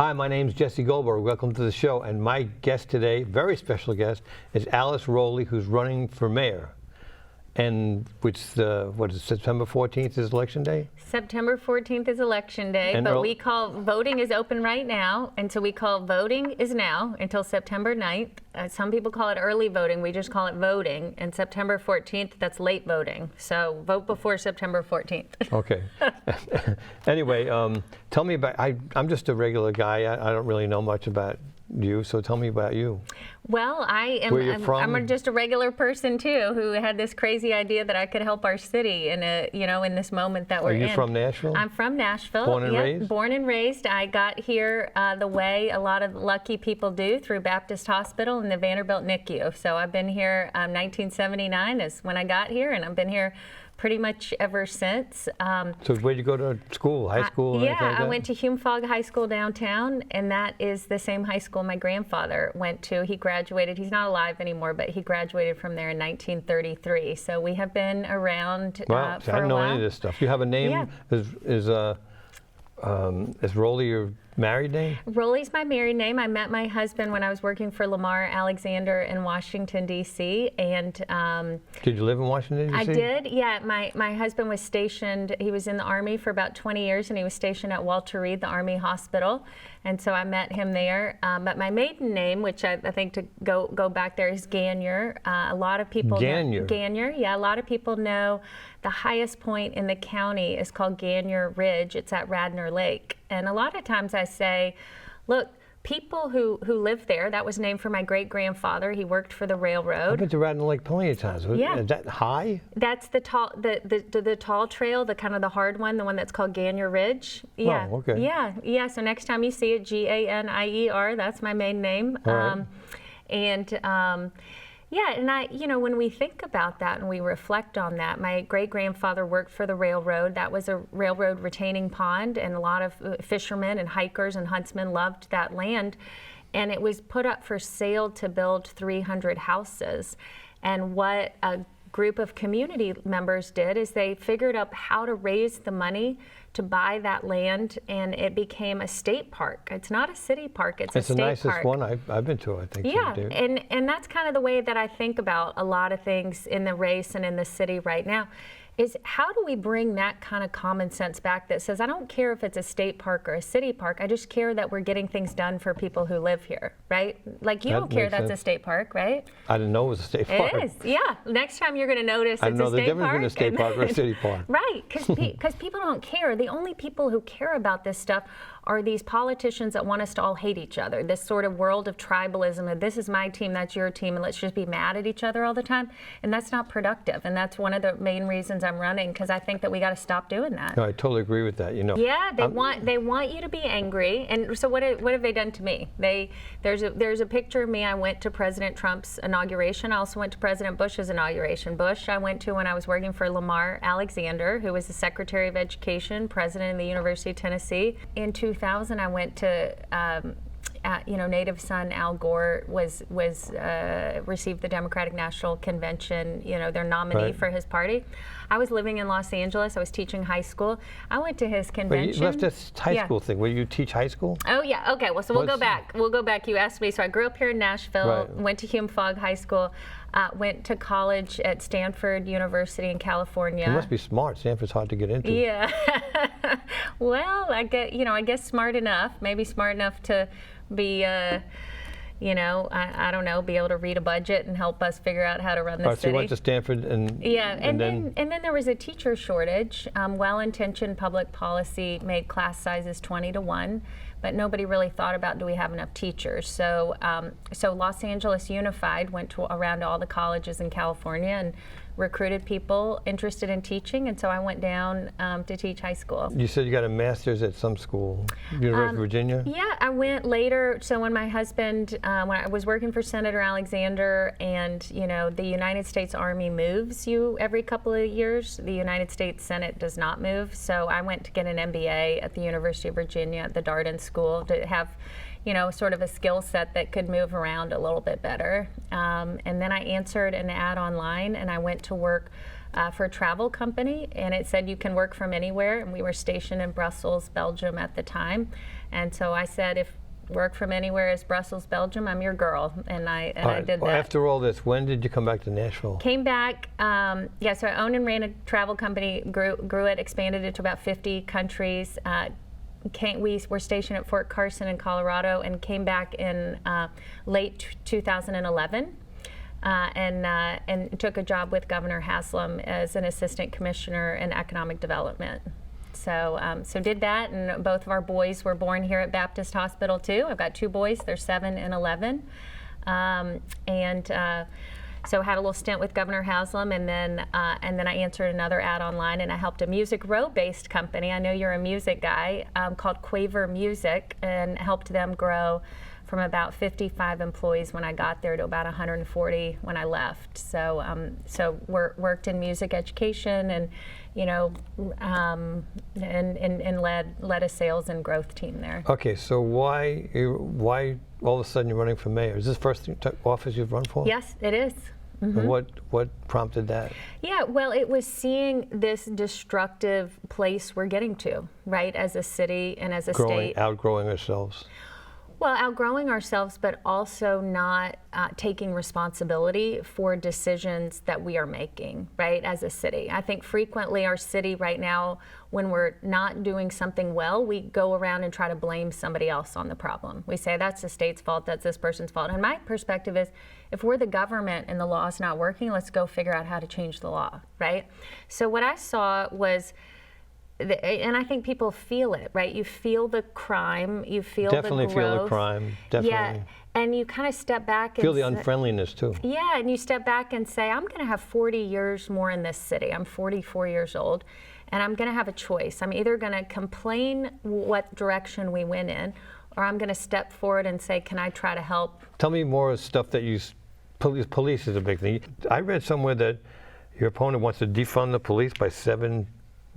Hi, my name's Jesse Goldberg. Welcome to the show. And my guest today, very special guest, is Alice Rolli, who's running for mayor. And what is it, September 14th is election day? September 14th is election day, but we call voting is open right now, and so we call voting is now until September 9th. Some people call it early voting. We just call it voting. And September 14th, that's late voting. So vote before September 14th. Okay. Anyway, tell me about, I'm just a regular guy. I don't really know much about you, so tell me about you. Well, I'm just a regular person too, who had this crazy idea that I could help our city in in this moment that we're in. Are you from Nashville? I'm from Nashville. Born and raised? Born and raised. I got here the way a lot of lucky people do, through Baptist Hospital and the Vanderbilt NICU. So I've been here. 1979 is when I got here, and I've been here pretty much ever since. So where'd you go to school, high school? Yeah, like I went to Hume-Fogg High School downtown, and that is the same high school my grandfather went to. He graduated, he's not alive anymore, but he graduated from there in 1933. So we have been around for a while. I don't know any of this stuff. You have a name? Yeah. Is Rolli your married name? Rolli's my married name. I met my husband when I was working for Lamar Alexander in Washington, D.C. And did you live in Washington, D.C.? I did, yeah. My husband was stationed, he was in the Army for about 20 years, and he was stationed at Walter Reed, the Army Hospital. And so I met him there. But my maiden name, which I think to go back there, is Gagnier. A lot of people Gagnier. Gagnier, yeah. A lot of people know the highest point in the county is called Gagnier Ridge. It's at Radnor Lake. And a lot of times I say, look, people who live there, that was named for my great-grandfather. He worked for the railroad. I've been to Radnor Lake plenty of times. Yeah. Is that high? That's the tall trail, the kind of the hard one, the one that's called Gagnier Ridge. Yeah. Oh, okay. Yeah. So next time you see it, G-A-N-I-E-R, that's my main name. All right. Yeah, and when we think about that and we reflect on that, my great-grandfather worked for the railroad. That was a railroad retaining pond, and a lot of fishermen and hikers and huntsmen loved that land. And it was put up for sale to build 300 houses. And what a group of community members did is they figured out how to raise the money to buy that land, and it became a state park. It's not a city park, it's a state park. It's the nicest one I've been to, I think. Yeah, and that's kind of the way that I think about a lot of things in the race and in the city right now, is how do we bring that kind of common sense back that says, I don't care if it's a state park or a city park, I just care that we're getting things done for people who live here, right? Like you don't care that's a state park, right? I didn't know it was a state park. It is, yeah. Next time you're going to notice I it's a state park. I know the difference between a state park or a city park. Right, because people don't care. The only people who care about this stuff are these politicians that want us to all hate each other. This sort of world of tribalism, of this is my team, that's your team, and let's just be mad at each other all the time. And that's not productive. And that's one of the main reasons I'm running, because I think that we got to stop doing that. No, I totally agree with that. Yeah, they want you to be angry. And so what have they done to me? There's a picture of me. I went to President Trump's inauguration. I also went to President Bush's inauguration. Bush I went to when I was working for Lamar Alexander, who was the Secretary of Education, President of the University of Tennessee. In 2000, I went to native son Al Gore received the Democratic National Convention, their nominee for his party. I was living in Los Angeles. I was teaching high school. I went to his convention. But you left this high school thing. Will you teach high school? Oh yeah. Okay. Well, so we'll go back. We'll go back. You asked me. So I grew up here in Nashville. Went to Hume-Fogg High School. Went to college at Stanford University in California. You must be smart. Stanford's hard to get into. Yeah. Well, I guess smart enough. Maybe smart enough to be, I don't know, be able to read a budget and help us figure out how to run the city. So you went to Stanford and then there was a teacher shortage. Well-intentioned public policy made class sizes 20 to 1, but nobody really thought about, do we have enough teachers? So Los Angeles Unified went around to all the colleges in California and recruited people interested in teaching, and so I went down to teach high school. You said you got a master's at some school, University of Virginia? Yeah, I went later. So when my husband, when I was working for Senator Alexander, and the United States Army moves you every couple of years, the United States Senate does not move. So I went to get an MBA at the University of Virginia at the Darden School to have sort of a skill set that could move around a little bit better. And then I answered an ad online, and I went to work for a travel company, and it said you can work from anywhere, and we were stationed in Brussels, Belgium at the time. And so I said, if work from anywhere is Brussels, Belgium, I'm your girl, and I did Well, that. after all this, when did you come back to Nashville? Came back, so I owned and ran a travel company, grew it, expanded it to about 50 countries. We were stationed at Fort Carson in Colorado and came back in late 2011. And took a job with Governor Haslam as an assistant commissioner in economic development. So did that, and both of our boys were born here at Baptist Hospital too. I've got two boys; they're 7 and 11. So had a little stint with Governor Haslam, and then I answered another ad online, and I helped a Music Row-based company. I know you're a music guy, called Quaver Music, and helped them grow from about 55 employees when I got there to about 140 when I left. So worked in music education, and and led a sales and growth team there. Okay, so why all of a sudden you're running for mayor? Is this the first office you've run for? Yes, it is. Mm-hmm. And what prompted that? Yeah, well, it was seeing this destructive place we're getting to, right, as a city and as a state. Outgrowing ourselves. Well, outgrowing ourselves, but also not taking responsibility for decisions that we are making, right, as a city. I think frequently our city right now, when we're not doing something well, we go around and try to blame somebody else on the problem. We say that's the state's fault, that's this person's fault. And my perspective is, if we're the government and the law's not working, let's go figure out how to change the law, right? So what I saw was, and I think people feel it, right? You feel the crime, you feel Definitely the growth. feel the crime, definitely. Yeah, and you kind of step back and feel the unfriendliness too. Yeah, and you step back and say, I'm going to have 40 years more in this city. I'm 44 years old, and I'm going to have a choice. I'm either going to complain what direction we went in, or I'm going to step forward and say, can I try to help? Tell me more stuff that police is a big thing. I read somewhere that your opponent wants to defund the police by $7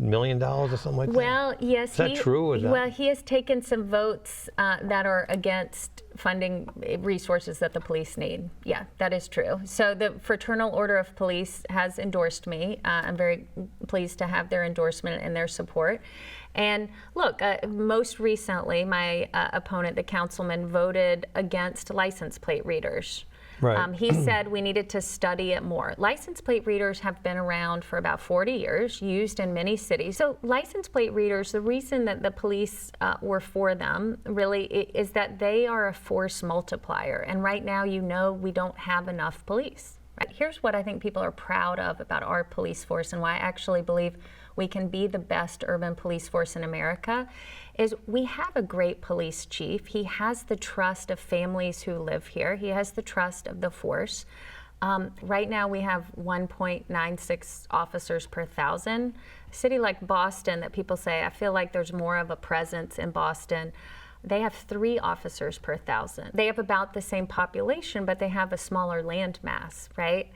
million or something like that? Well, yes. Is that true? Well, he has taken some votes that are against funding resources that the police need. Yeah, that is true. So the Fraternal Order of Police has endorsed me. I'm very pleased to have their endorsement and their support. And look, most recently, my opponent, the councilman, voted against license plate readers. Right. He said we needed to study it more. License plate readers have been around for about 40 years, used in many cities. So license plate readers, the reason that the police were for them really is that they are a force multiplier. And right now, we don't have enough police. Right? Here's what I think people are proud of about our police force, and why I actually believe we can be the best urban police force in America, is we have a great police chief. He has the trust of families who live here. He has the trust of the force. Right now we have 1.96 officers per 1,000. A city like Boston, that people say, I feel like there's more of a presence in Boston, they have 3 officers per 1,000. They have about the same population, but they have a smaller land mass, right?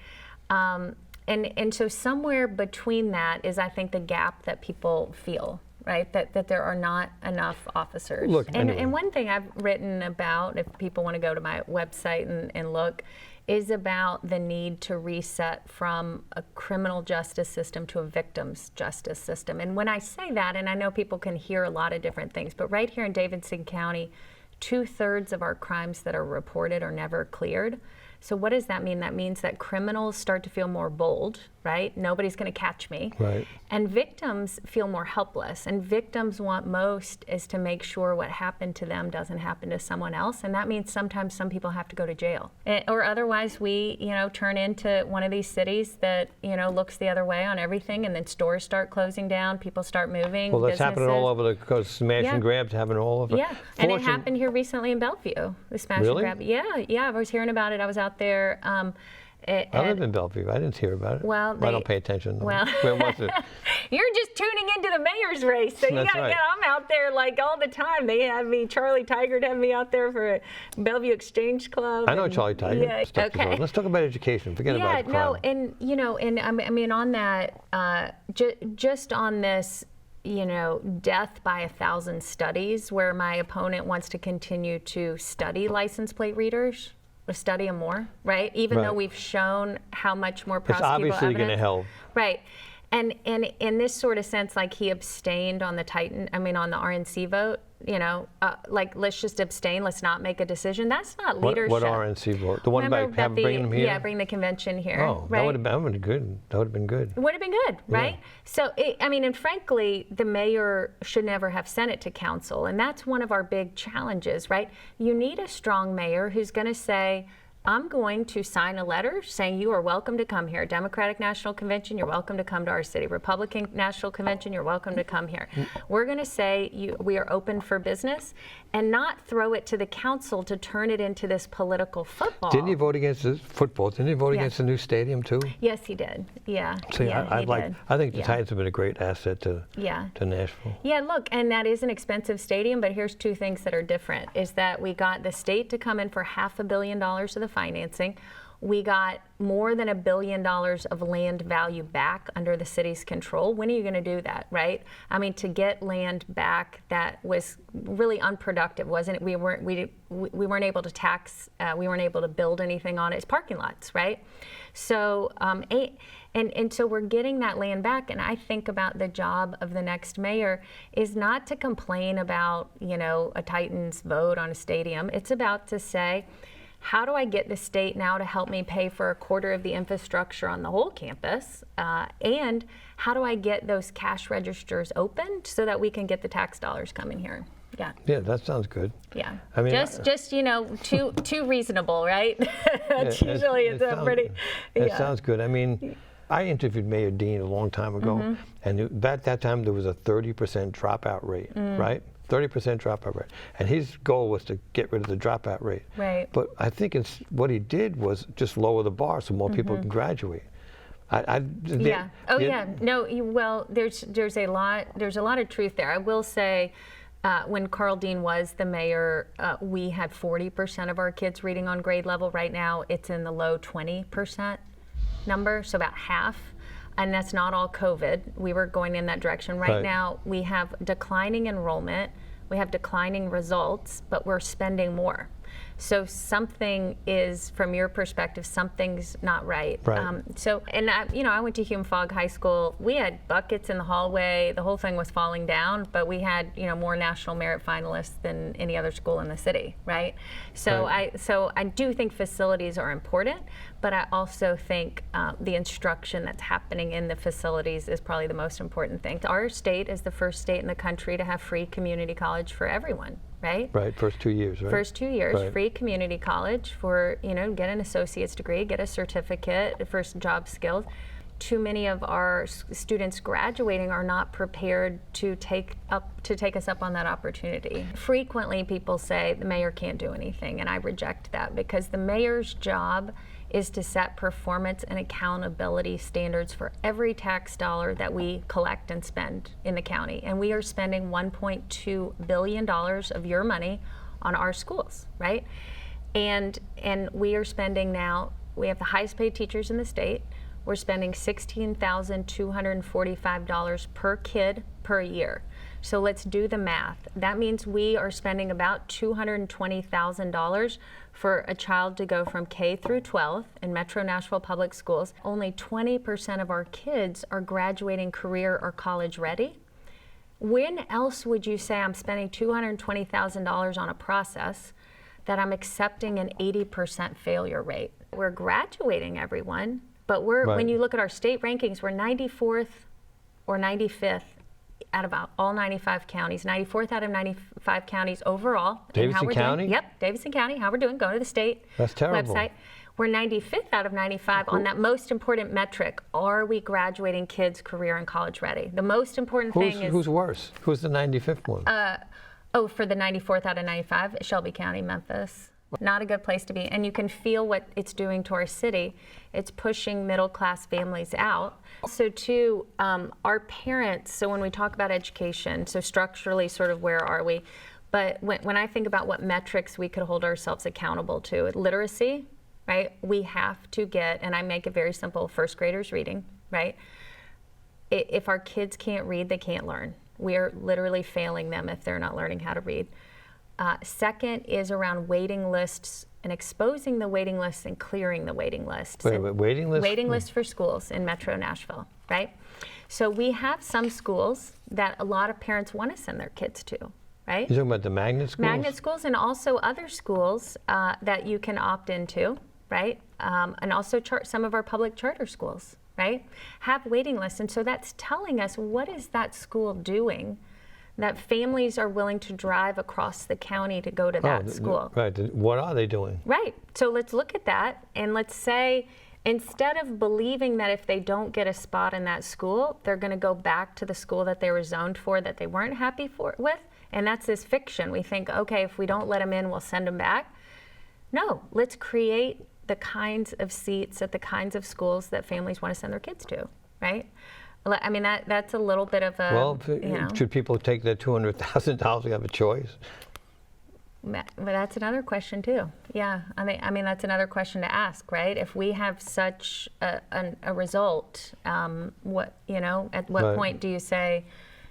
And so somewhere between that is, I think, the gap that people feel, right? That there are not enough officers. Look, and one thing I've written about, if people want to go to my website and look, is about the need to reset from a criminal justice system to a victim's justice system. And when I say that, and I know people can hear a lot of different things, but right here in Davidson County, 2/3 of our crimes that are reported are never cleared. So what does that mean? That means that criminals start to feel more bold, right? Nobody's going to catch me. Right. And victims feel more helpless. And victims want most is to make sure what happened to them doesn't happen to someone else. And that means sometimes some people have to go to jail. Or otherwise we, turn into one of these cities that, looks the other way on everything, and then stores start closing down, people start moving. Well, that's happening all businesses. over because smash and grabs happen all over. Yeah, and it happened here recently in Bellevue, the smash Really? and grab. Yeah, I was hearing about it. I was out there. I live in Bellevue. I didn't hear about it. Well, I don't pay attention. Well, where was it? You're just tuning into the mayor's race, so you That's gotta right. I'm out there like all the time. They have me, Charlie Tiger had me out there for Bellevue Exchange Club. I know and- Charlie Tiger. Yeah, Stuff okay. Let's talk about education. Forget about crime. no, and and I mean on that, just on this, death by 1,000 studies, where my opponent wants to continue to study license plate readers, study them more, right? Even though Right. we've shown how much more It's prosecutable obviously going to evidence. help. Right. And in this sort of sense, like he abstained on the on the RNC vote, like let's just abstain, let's not make a decision. That's not leadership. What RNC vote? The one Remember by that bringing them here? Yeah, bring the convention here. Oh, right? that would have been good. That would have been good. Would have been good, right? Yeah. So, and frankly, the mayor should never have sent it to council. And that's one of our big challenges, right? You need a strong mayor who's going to say, I'm going to sign a letter saying you are welcome to come here. Democratic National Convention, you're welcome to come to our city. Republican National Convention, you're welcome to come here. We're going to say we are open for business and not throw it to the council to turn it into this political football. Didn't he vote against the football? Didn't he vote Yeah. against the new stadium too? Yes, he did. Yeah. See, yeah, he did. I think the Yeah. Titans have been a great asset to Yeah. Nashville. Yeah, look, and that is an expensive stadium, but here's two things that are different, is that we got the state to come in for $500 million of the financing. We got more than $1 billion of land value back under the city's control. When are you going to do that, right? I mean, to get land back that was really unproductive, wasn't it? We weren't able to tax, we weren't able to build anything on it. It's parking lots, right? So, and so we're getting that land back, and I think about the job of the next mayor is not to complain about, a Titans vote on a stadium. It's about to say, how do I get the state now to help me pay for a quarter of the infrastructure on the whole campus? And how do I get those cash registers opened so that we can get the tax dollars coming here? Yeah. Yeah, that sounds good. Yeah. I mean, just too reasonable, right? That's usually it's a pretty. It Yeah. sounds good. I mean, I interviewed Mayor Dean a long time ago, Mm-hmm. and at that time there was a 30% dropout rate, right? 30% dropout rate, and his goal was to get rid of the dropout rate. Right. But I think what he did was just lower the bar so more people can graduate. Yeah. Oh, yeah. No. Well, there's a lot of truth there. I will say, when Carl Dean was the mayor, we had 40% of our kids reading on grade level. Right now, it's in the low 20% number, so about half. And that's not all COVID. We were going in that direction. Right now, we have declining enrollment, we have declining results, but we're spending more. So something is, from your perspective, something's not right. Right. I went to Hume Fogg High School. We had buckets in the hallway. The whole thing was falling down, but we had, more national merit finalists than any other school in the city, right? So I do think facilities are important, but I also think the instruction that's happening in the facilities is probably the most important thing. Our state is the first state in the country to have free community college for everyone. Right? Right, first 2 years, right? First 2 years, Right. free community college for, get an associate's degree, get a certificate for job skills. Too many of our students graduating are not prepared to take us up on that opportunity. Frequently people say the mayor can't do anything, and I reject that, because the mayor's job is to set performance and accountability standards for every tax dollar that we collect and spend in the county. And we are spending $1.2 billion of your money on our schools, right? And we are spending now, we have the highest paid teachers in the state. We're spending $16,245 per kid per year. So let's do the math. That means we are spending about $220,000 for a child to go from K through 12 in Metro Nashville Public Schools. Only 20% of our kids are graduating career or college ready. When else would you say I'm spending $220,000 on a process that I'm accepting an 80% failure rate? We're graduating everyone, but when you look at our state rankings, we're 94th or 95th out of all 95 counties, 94th out of 95 counties overall. Davidson County? Yep, Davidson County, how we're doing. Go to the state That's terrible. website. We're 95th out of 95 on that most important metric. Are we graduating kids career and college ready? The most important thing is... Who's worse? Who's the 95th one? For the 94th out of 95, Shelby County, Memphis. Not a good place to be. And you can feel what it's doing to our city. It's pushing middle-class families out. So too, our parents, so when we talk about education, so structurally sort of where are we? But when I think about what metrics we could hold ourselves accountable to, literacy, right? We have to get, and I make it very simple, first graders reading, right? If our kids can't read, they can't learn. We are literally failing them if they're not learning how to read. Second is around waiting lists and exposing the waiting lists and clearing the waiting lists. Wait, waiting list? Waiting lists for schools in Metro Nashville, right? So we have some schools that a lot of parents want to send their kids to, right? You're talking about the magnet schools? Magnet schools, and also other schools that you can opt into, right? And also some of our public charter schools, right? Have waiting lists. And so that's telling us, what is that school doing that families are willing to drive across the county to go to that school? Right. What are they doing? Right. So let's look at that, and let's say, instead of believing that if they don't get a spot in that school, they're going to go back to the school that they were zoned for that they weren't happy with, and that's this fiction. We think, okay, if we don't let them in, we'll send them back. No, let's create the kinds of seats at the kinds of schools that families want to send their kids to, right? I mean, that's a little bit of a, Well, should people take their $200,000 to have a choice? But that's another question too. Yeah, I mean that's another question to ask, right? If we have such a result, what at what point do you say,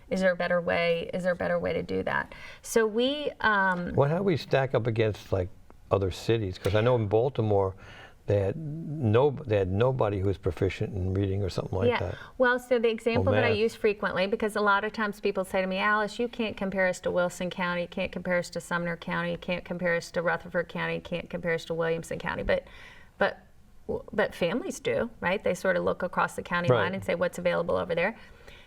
is there a better way? Is there a better way to do that? So we. Well, how do we stack up against like other cities? Because I know in Baltimore, they had nobody who was proficient in reading or something like that. Well, so the example that I math. use frequently, because a lot of times people say to me, Alice, you can't compare us to Wilson County, you can't compare us to Sumner County, you can't compare us to Rutherford County, you can't compare us to Williamson County, but families do, right? They sort of look across the county line and say, what's available over there?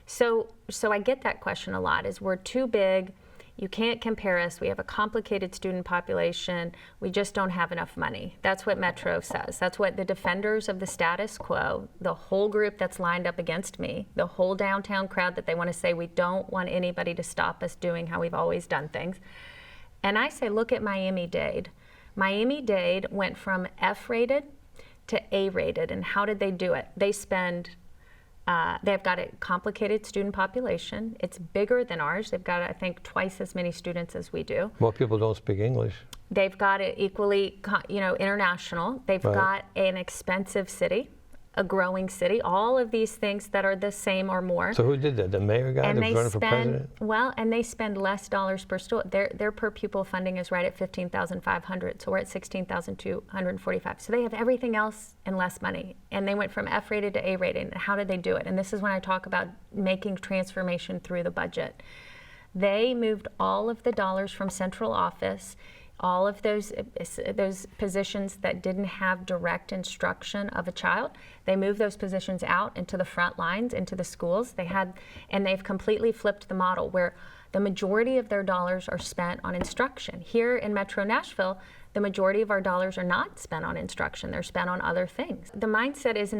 So I get that question a lot, is we're too big, you can't compare us, we have a complicated student population, we just don't have enough money. That's what Metro says. That's what the defenders of the status quo, the whole group that's lined up against me, the whole downtown crowd that they want to say we don't want anybody to stop us doing how we've always done things. And I say, look at Miami-Dade. Miami-Dade went from F-rated to A-rated, and how did they do it? They've got a complicated student population. It's bigger than ours. They've got, I think, twice as many students as we do. More people don't speak English. They've got it equally, international. They've got an expensive city, a growing city, all of these things that are the same or more. So who did that? The mayor guy that was running for president? Well, and they spend less dollars per student. Their per pupil funding is right at $15,500, so we're at $16,245. So they have everything else and less money. And they went from F-rated to A-rated. And how did they do it? And this is when I talk about making transformation through the budget. They moved all of the dollars from central office, all of those positions that didn't have direct instruction of a child. They moved those positions out into the front lines, into the schools. And they've completely flipped the model where the majority of their dollars are spent on instruction. Here in Metro Nashville, the majority of our dollars are not spent on instruction. They're spent on other things. The mindset is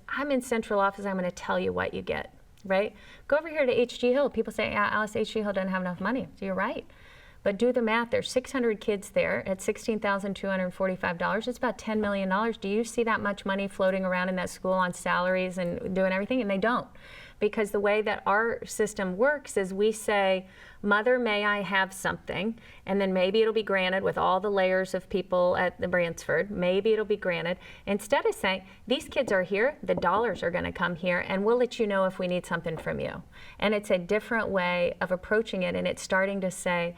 I'm in central office, I'm going to tell you what you get, right? Go over here to H.G. Hill. People say, Alice, H.G. Hill doesn't have enough money. So you're right. But do the math, there's 600 kids there at $16,245. It's about $10 million. Do you see that much money floating around in that school on salaries and doing everything? And they don't. Because the way that our system works is we say, Mother, may I have something? And then maybe it'll be granted with all the layers of people at the Bransford. Maybe it'll be granted. Instead of saying, these kids are here, the dollars are going to come here, and we'll let you know if we need something from you. And it's a different way of approaching it, and it's starting to say,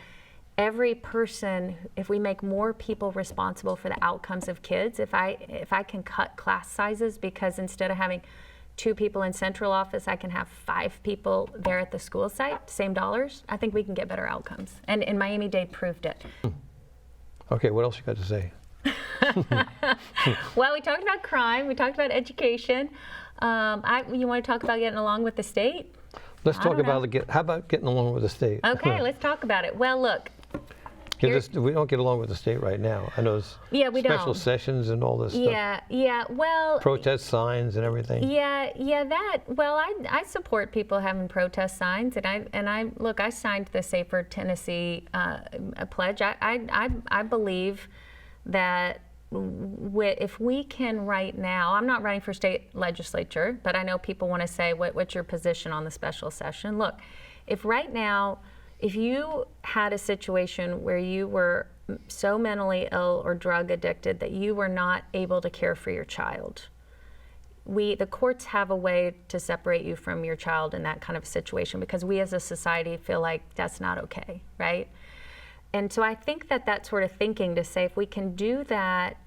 every person, if we make more people responsible for the outcomes of kids, if I can cut class sizes, because instead of having 2 people in central office, I can have 5 people there at the school site, same dollars, I think we can get better outcomes. And Miami-Dade proved it. Okay, what else you got to say? Well, we talked about crime, we talked about education. You want to talk about getting along with the state? Let's talk about how about getting along with the state? Okay, let's talk about it. Well, look. We don't get along with the state right now. I know we special don't. sessions and all this stuff. Yeah, well. Protest signs and everything. Well, I support people having protest signs, and I signed the Safer Tennessee pledge. I believe that if we can right now, I'm not running for state legislature, but I know people want to say, what's your position on the special session? Look, if right now, if you had a situation where you were so mentally ill or drug addicted that you were not able to care for your child, the courts have a way to separate you from your child in that kind of situation, because we as a society feel like that's not okay, right? And so I think that sort of thinking to say, if we can do that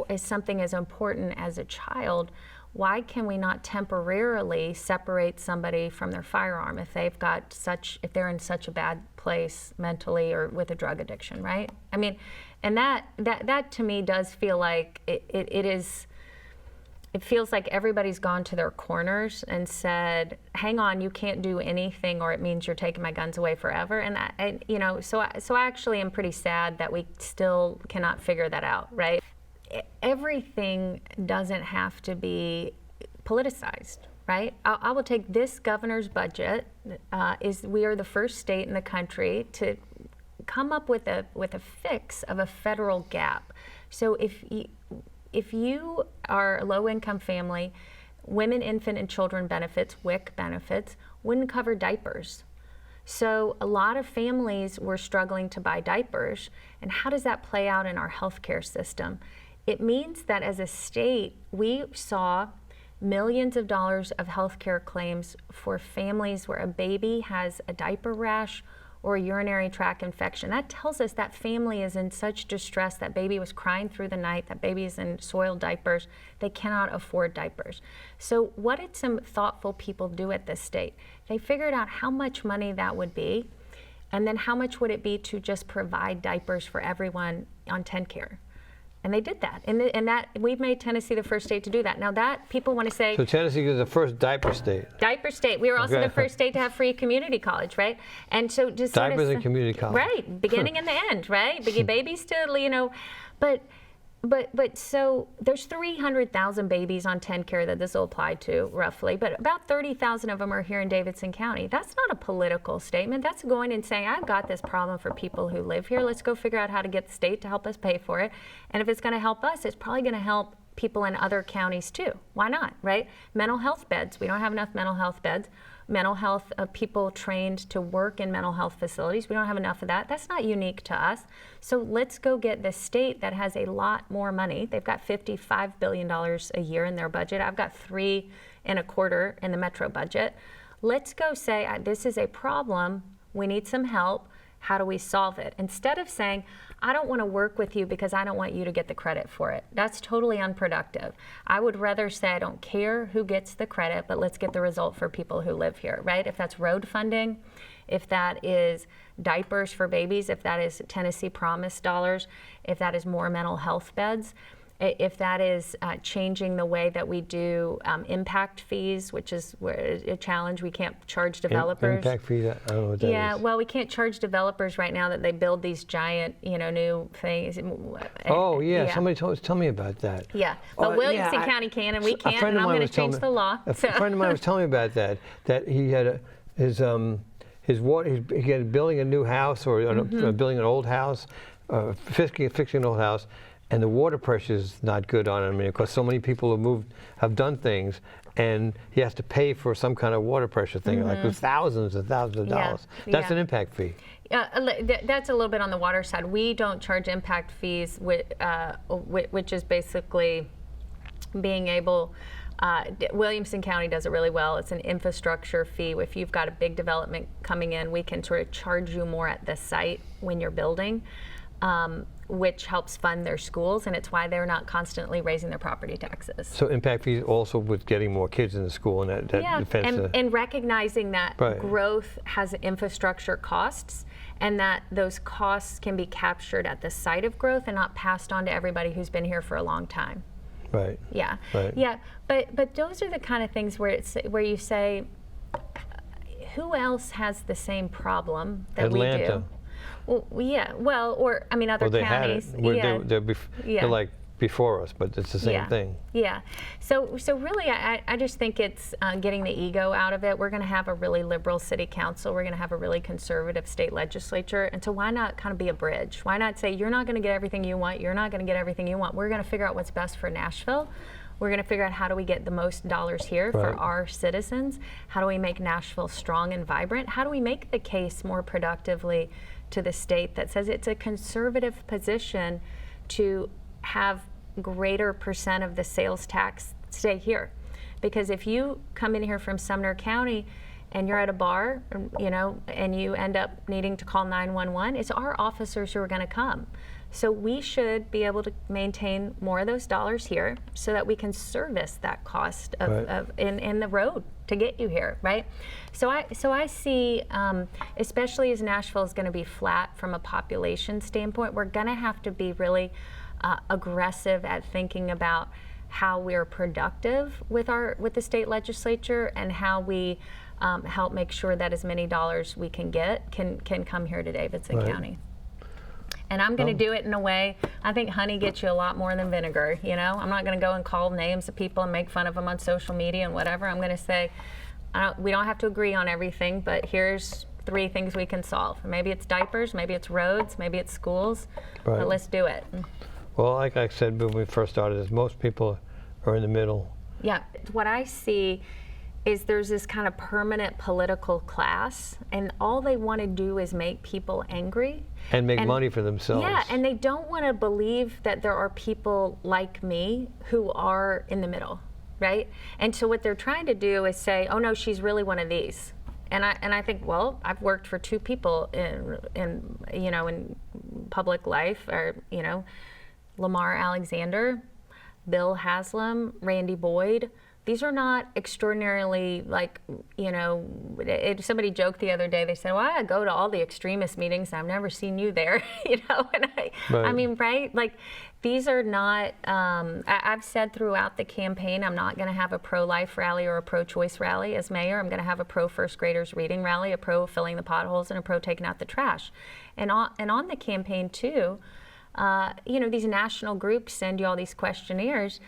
is something as important as a child, why can we not temporarily separate somebody from their firearm if they're in such a bad place mentally or with a drug addiction, right? I mean, and that to me does feel like it feels like everybody's gone to their corners and said, hang on, you can't do anything or it means you're taking my guns away forever. And so I actually am pretty sad that we still cannot figure that out, right? Everything doesn't have to be politicized, right? I will take this governor's budget. We are the first state in the country to come up with a fix of a federal gap. So if you are a low-income family, women, infant, and children benefits, WIC benefits, wouldn't cover diapers. So a lot of families were struggling to buy diapers. And how does that play out in our healthcare system? It means that as a state, we saw millions of dollars of healthcare claims for families where a baby has a diaper rash or a urinary tract infection. That tells us that family is in such distress, that baby was crying through the night, that baby is in soiled diapers, they cannot afford diapers. So what did some thoughtful people do at this state? They figured out how much money that would be, and then how much would it be to just provide diapers for everyone on TennCare. And they did that. And that we've made Tennessee the first state to do that. Now that people want to say. So Tennessee is the first diaper state. Diaper state. We were also the first state to have free community college, right? And so just diapers and community college. Right. Beginning and the end, right? Babies still, but so there's 300,000 babies on TennCare that this will apply to, roughly, but about 30,000 of them are here in Davidson County. That's not a political statement. That's going and saying, I've got this problem for people who live here. Let's go figure out how to get the state to help us pay for it. And if it's going to help us, it's probably going to help people in other counties too. Why not, right? Mental health beds. We don't have enough mental health beds. Mental health people trained to work in mental health facilities. We don't have enough of that. That's not unique to us. So let's go get the state that has a lot more money. They've got $55 billion a year in their budget. I've got $3.25 in the metro budget. Let's go say, this is a problem. We need some help. How do we solve it? Instead of saying, I don't want to work with you because I don't want you to get the credit for it. That's totally unproductive. I would rather say I don't care who gets the credit, but let's get the result for people who live here, right? If that's road funding, if that is diapers for babies, if that is Tennessee Promise dollars, if that is more mental health beds, if that is changing the way that we do impact fees, which is a challenge. We can't charge developers. Impact fees, I don't know what that is. Yeah, well, we can't charge developers right now that they build these giant, new things. Oh, yeah. Somebody tell me about that. Yeah, but Williamson County can, and we can't, and I'm going to change the law. A friend of mine was telling me about that he had his water, he had building a new house or building an old house, fixing an old house, and the water pressure is not good on it. I mean, because so many people have done things, and he has to pay for some kind of water pressure thing, like with thousands and thousands of dollars. That's an impact fee. That's a little bit on the water side. We don't charge impact fees, which is basically being able. Williamson County does it really well. It's an infrastructure fee. If you've got a big development coming in, we can sort of charge you more at the site when you're building. Which helps fund their schools, and it's why they're not constantly raising their property taxes. So impact fees also with getting more kids in the school, and that defense. And recognizing that growth has infrastructure costs, and that those costs can be captured at the site of growth and not passed on to everybody who's been here for a long time. Right. Yeah. Right. Yeah. But those are the kind of things where you say, who else has the same problem that Atlanta. we do? Well, yeah. Well, other counties. They're like before us, but it's the same thing. Yeah. So really, I just think it's getting the ego out of it. We're going to have a really liberal city council. We're going to have a really conservative state legislature. And so why not kind of be a bridge? Why not say, you're not going to get everything you want. You're not going to get everything you want. We're going to figure out what's best for Nashville. We're going to figure out how do we get the most dollars here for our citizens? How do we make Nashville strong and vibrant? How do we make the case more productively to the state that says it's a conservative position to have greater percent of the sales tax stay here? Because if you come in here from Sumner County and you're at a bar, you know, and you end up needing to call 911, it's our officers who are going to come. So we should be able to maintain more of those dollars here so that we can service that cost of in the road to get you here, right? So I see, especially as Nashville is going to be flat from a population standpoint, we're going to have to be really aggressive at thinking about how we're productive with the state legislature and how we help make sure that as many dollars we can get can come here to Davidson County. And I'm going to do it in a way, I think honey gets you a lot more than vinegar, you know? I'm not going to go and call names of people and make fun of them on social media and whatever. I'm going to say, we don't have to agree on everything, but here's 3 things we can solve. Maybe it's diapers, maybe it's roads, maybe it's schools, but let's do it. Well, like I said when we first started, is most people are in the middle. Yeah, what I see is there's this kind of permanent political class, and all they want to do is make people angry. And make money for themselves. Yeah, and they don't want to believe that there are people like me who are in the middle, right? And so what they're trying to do is say, oh no, she's really one of these. And I think, well, I've worked for 2 people in you know, in public life, or, you know, Lamar Alexander, Bill Haslam, Randy Boyd. These are not extraordinarily, like, you know, somebody joked the other day, they said, well, I go to all the extremist meetings, I've never seen you there, you know, and I mean, right? Like, these are not, I've said throughout the campaign, I'm not going to have a pro-life rally or a pro-choice rally as mayor. I'm going to have a pro-first graders reading rally, a pro-filling the potholes, and a pro-taking out the trash. And on the campaign, too, you know, these national groups send you all these questionnaires.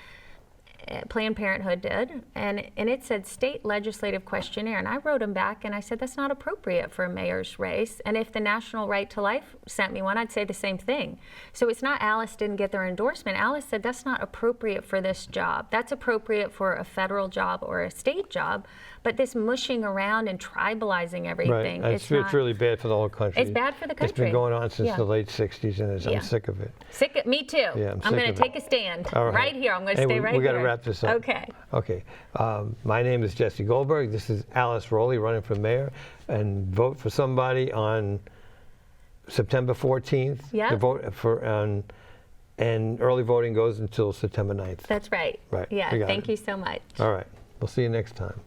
Planned Parenthood did, and it said state legislative questionnaire, and I wrote them back and I said that's not appropriate for a mayor's race, and if the National Right to Life sent me one, I'd say the same thing. So it's not Alice didn't get their endorsement. Alice said that's not appropriate for this job. That's appropriate for a federal job or a state job, but this mushing around and tribalizing everything, it's really bad for the whole country. It's bad for the country. It's been going on since the late 60s, and I'm sick of it. Me too. Yeah, I'm going to take a stand right here. I'm going to stay right here. We got to wrap this up. Okay. My name is Jesse Goldberg. This is Alice Rolli running for mayor, and vote for somebody on September 14th. Yeah. The vote for and early voting goes until September 9th. That's right. Right. Yeah. Thank you so much. All right. We'll see you next time.